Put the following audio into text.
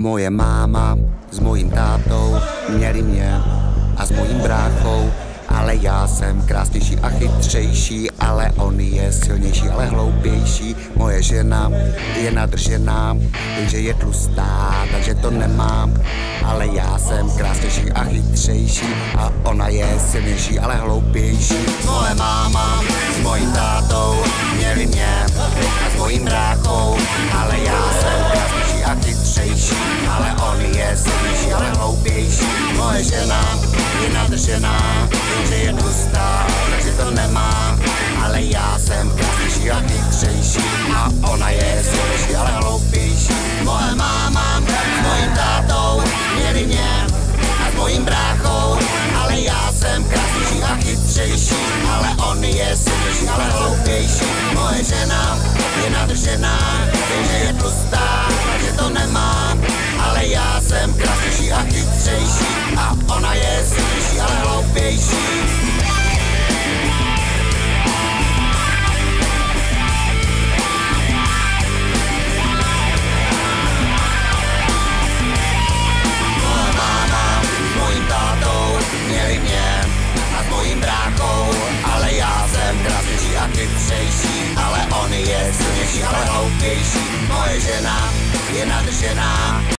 Moje máma s mojím tátou měli mě a s mojím bráchou, ale já jsem krásnější a chytřejší, ale on je silnější, ale hloupější. Moje žena je nadržená, jenže je tlustá, takže to nemám, ale já jsem krásnější a chytřejší a ona je silnější, ale hloupější. Moje máma s mojím tátou měli mě a s mojím bráchou, ale já jsem krásnější a chytřejší, ale on je silnější, ale hloupější. Moje žena je nadržená, jenže je tlustá, takže to nemám, ale já jsem krásnější a chytřejší a ona je silnější, ale hloupější. Moje máma s mojím tátou měli mě a s mojím bráchou, ale já jsem krásnější a chytřejší, ale on je silnější, ale hloupější. Moje žena je nadržená, jenže je tlustá, takže to nemám, ale já jsem krásnější a chytřejší a ona je silnější, ale hloupější. Moje máma s mojím tátou měli mě a s mojím bráchou, ale já jsem krásnější a chytřejší, ale on je silnější, ale hloupější. Moje žena je nadržená.